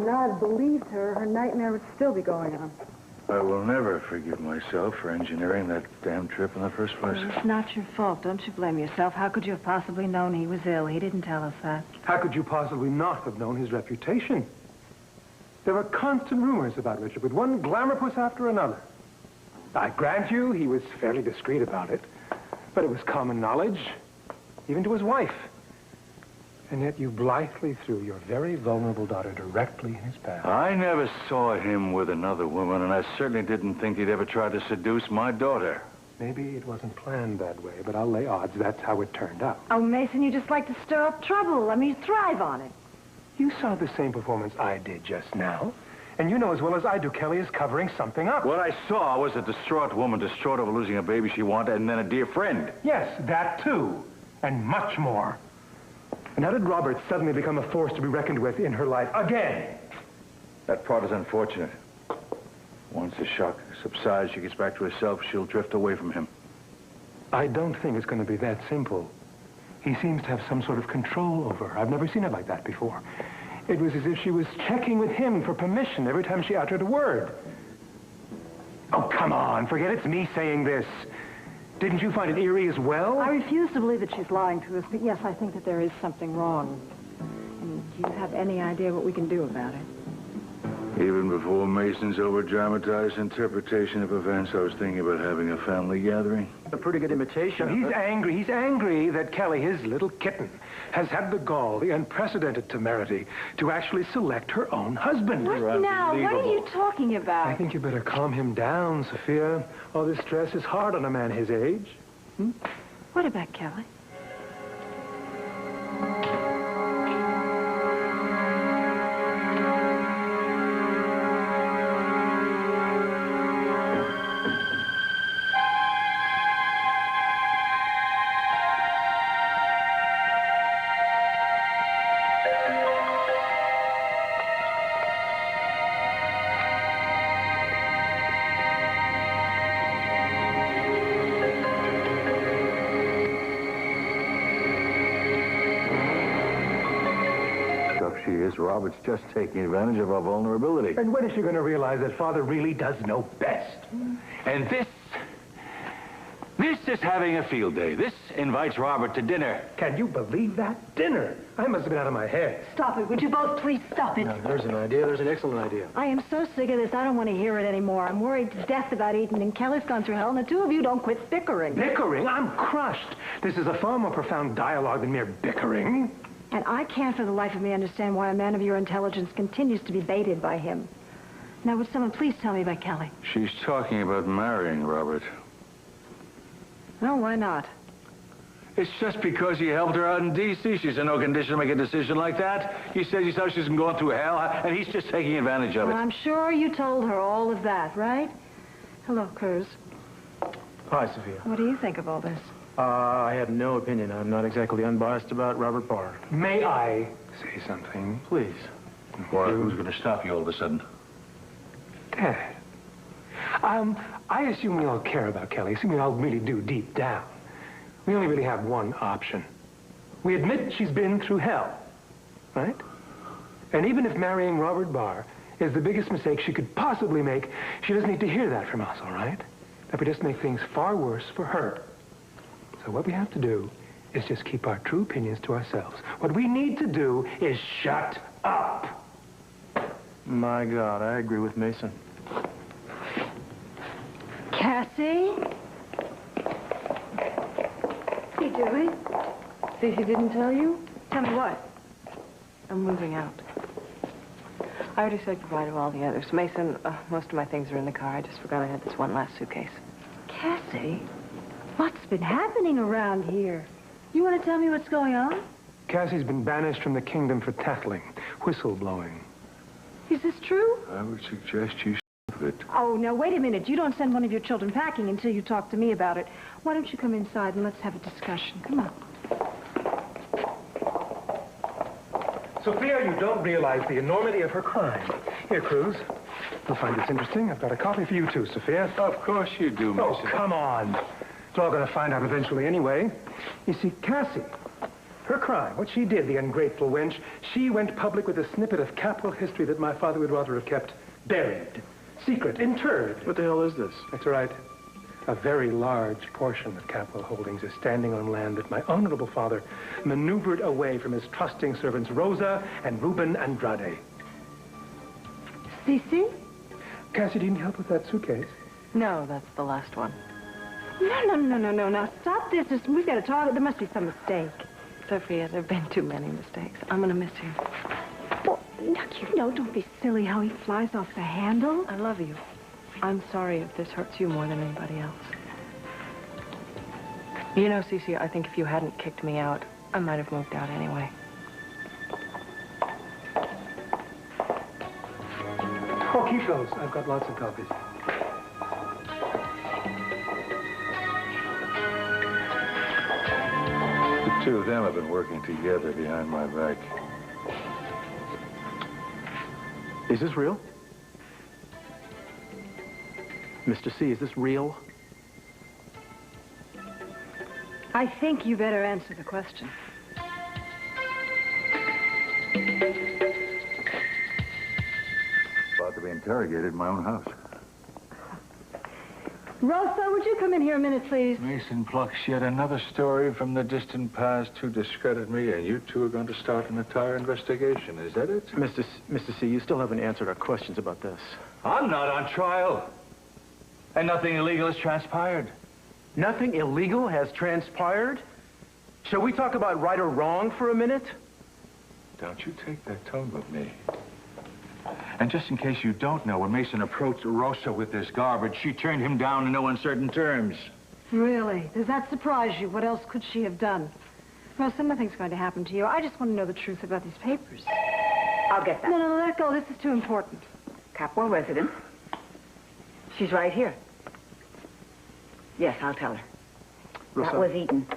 now I'd believed her, her nightmare would still be going on. I will never forgive myself for engineering that damn trip in the first place. Well, it's not your fault. Don't you blame yourself. How could you have possibly known he was ill? He didn't tell us that. How could you possibly not have known his reputation? There were constant rumors about Richard, with one glamour-puss after another. I grant you he was fairly discreet about it, but it was common knowledge, even to his wife. And yet you blithely threw your very vulnerable daughter directly in his path. I never saw him with another woman, and I certainly didn't think he'd ever try to seduce my daughter. Maybe it wasn't planned that way, but I'll lay odds that's how it turned out. Oh, Mason, you just like to stir up trouble. I mean, you thrive on it. You saw the same performance I did just now, and you know as well as I do Kelly is covering something up. What I saw was a distraught woman, distraught over losing a baby she wanted, and then a dear friend. Yes, that too, and much more. And how did Robert suddenly become a force to be reckoned with in her life again? That part is unfortunate. Once the shock subsides, she gets back to herself, she'll drift away from him. I don't think it's going to be that simple. He seems to have some sort of control over her. I've never seen it like that before. It was as if she was checking with him for permission every time she uttered a word. Oh, come on, forget it's me saying this. Didn't you find it eerie as well? I refuse to believe that she's lying to us, but yes, I think that there is something wrong. And do you have any idea what we can do about it? Even before Mason's over-dramatized interpretation of events, I was thinking about having a family gathering. A pretty good imitation. He's angry. He's angry that Kelly, his little kitten, has had the gall, the unprecedented temerity, to actually select her own husband. What now? What are you talking about? I think you better calm him down, Sophia. All this stress is hard on a man his age. What about Kelly? She is. Robert's just taking advantage of our vulnerability. And when is she going to realize that Father really does know best? And this is having a field day. This invites Robert to dinner. Can you believe that? Dinner? I must have been out of my head. Stop it. Would you both please stop it? Now, there's an idea. There's an excellent idea. I am so sick of this, I don't want to hear it anymore. I'm worried to death about Eden, and Kelly's gone through hell, and the two of you don't quit bickering. Bickering? I'm crushed. This is a far more profound dialogue than mere bickering. And I can't for the life of me understand why a man of your intelligence continues to be baited by him. Now, would someone please tell me about Kelly? She's talking about marrying Robert. No, why not? It's just because you helped her out in D.C. She's in no condition to make a decision like that. He says he thought she's been going through hell, and he's just taking advantage of it. Well, I'm sure you told her all of that, right? Hello, Cruz. Hi, Sophia. What do you think of all this? I have no opinion. I'm not exactly unbiased about Robert Barr. May I say something? Please. Why, who's going to stop you all of a sudden? Dad. I assume we all care about Kelly. I assume we all really do deep down. We only really have one option. We admit she's been through hell, right? And even if marrying Robert Barr is the biggest mistake she could possibly make, she doesn't need to hear that from us, all right? That would just make things far worse for her. So what we have to do is just keep our true opinions to ourselves. What we need to do is shut up. My God, I agree with Mason. Cassie? What are you doing? See, she didn't tell you? Tell me what? I'm moving out. I already said goodbye to all the others. Mason, most of my things are in the car. I just forgot I had this one last suitcase. Cassie? What's been happening around here? You want to tell me what's going on? Cassie's been banished from the kingdom for tattling, whistleblowing. Is this true? I would suggest you stop it. Oh, now, wait a minute. You don't send one of your children packing until you talk to me about it. Why don't you come inside and let's have a discussion? Come on. Sophia, you don't realize the enormity of her crime. Here, Cruz. You'll find this interesting. I've got a coffee for you, too, Sophia. Of course you do, Mason. Oh, come on. It's all going to find out eventually anyway. You see, Cassie, Her crime, what she did, the ungrateful wench, she went public with a snippet of capital history that my father would rather have kept buried, secret, interred. What the hell is this? That's right. A very large portion of capital holdings is standing on land that my honorable father maneuvered away from his trusting servants Rosa and Reuben Andrade. Cece? Cassie, do you need help with that suitcase? No, that's the last one. No. Now, stop this. We've got to talk. There must be some mistake. Sophia, there have been too many mistakes. I'm going to miss you. Well, now, you know, don't be silly how he flies off the handle. I love you. I'm sorry if this hurts you more than anybody else. You know, Cece, I think if you hadn't kicked me out, I might have moved out anyway. Oh, keep those. I've got lots of copies. The two of them have been working together behind my back. Is this real? Mr. C, is this real? I think you better answer the question. About to be interrogated in my own house. Rosa, would you come in here a minute, please? Mason plucks yet another story from the distant past to discredit me, and you two are going to start an entire investigation. Is that it? Mr. C, you still haven't answered our questions about this. I'm not on trial. And nothing illegal has transpired. Nothing illegal has transpired? Shall we talk about right or wrong for a minute? Don't you take that tone with me. And just in case you don't know, when Mason approached Rosa with this garbage, she turned him down in no uncertain terms. Really? Does that surprise you? What else could she have done? Rosa, nothing's going to happen to you. I just want to know the truth about these papers. I'll get that. No, let go. This is too important. Capwell residence. She's right here. Yes, I'll tell her. Rosa. That was Eden.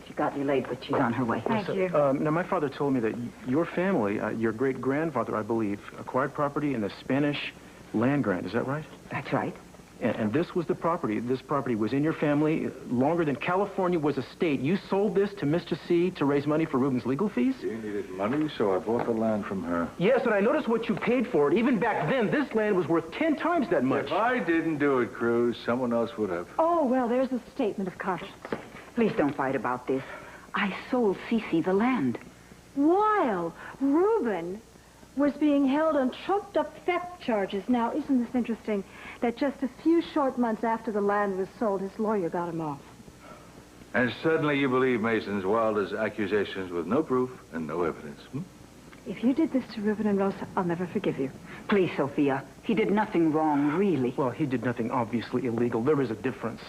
She got delayed, but she's on her way. Thank you. Now, my father told me that your family, your great-grandfather, I believe, acquired property in a Spanish land grant. Is that right? That's right. And this was the property. This property was in your family longer than California was a state. You sold this to Mr. C to raise money for Reuben's legal fees? She needed money, so I bought the land from her. Yes, and I noticed what you paid for it. Even back then, this land was worth 10 times that much. If I didn't do it, Cruz, someone else would have. Oh, well, there's a statement of conscience. Please don't fight about this. I sold Cece the land. While Reuben was being held on trumped-up theft charges. Now, isn't this interesting that just a few short months after the land was sold, his lawyer got him off? And suddenly you believe Mason's wildest accusations with no proof and no evidence. If you did this to Reuben and Rosa, I'll never forgive you. Please, Sophia. He did nothing wrong, really. Well, he did nothing obviously illegal. There is a difference.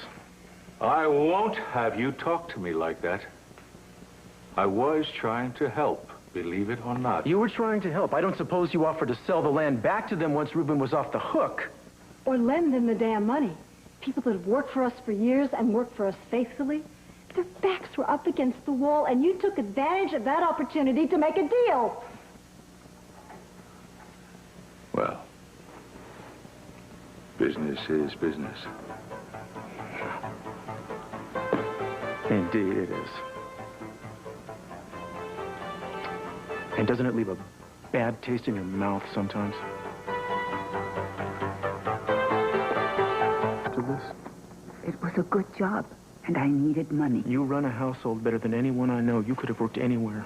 I won't have you talk to me like that. I was trying to help, believe it or not. You were trying to help. I don't suppose you offered to sell the land back to them once Reuben was off the hook. Or lend them the damn money. People that have worked for us for years and worked for us faithfully, their backs were up against the wall, and you took advantage of that opportunity to make a deal. Well, business is business. Indeed it is. And doesn't it leave a bad taste in your mouth sometimes? To this? It was a good job, and I needed money. You run a household better than anyone I know. You could have worked anywhere.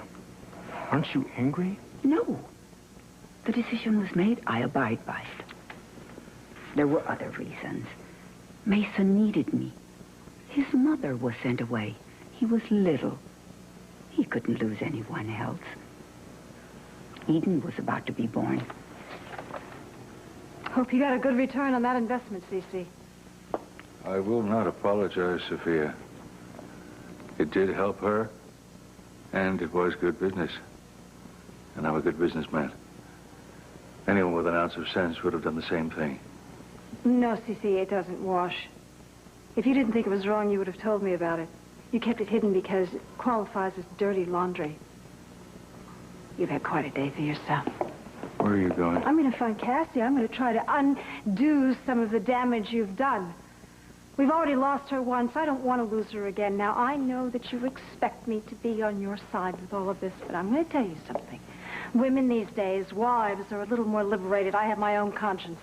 Aren't you angry? No. The decision was made. I abide by it. There were other reasons. Mason needed me. His mother was sent away. He was little. He couldn't lose anyone else. Eden was about to be born. Hope you got a good return on that investment, Cece. I will not apologize, Sophia. It did help her, and it was good business. And I'm a good businessman. Anyone with an ounce of sense would have done the same thing. No, Cece, it doesn't wash. If you didn't think it was wrong, you would have told me about it. You kept it hidden because it qualifies as dirty laundry. You've had quite a day for yourself. Where are you going? I'm going to find Cassie. I'm going to try to undo some of the damage you've done. We've already lost her once. I don't want to lose her again. Now, I know that you expect me to be on your side with all of this, but I'm going to tell you something. Women these days, wives, are a little more liberated. I have my own conscience.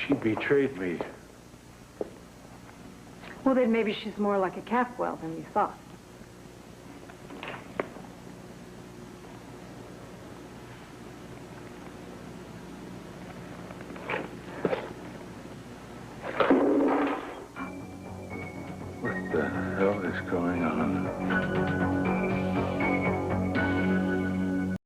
She betrayed me. Well, then maybe she's more like a Capwell than you thought. What the hell is going on?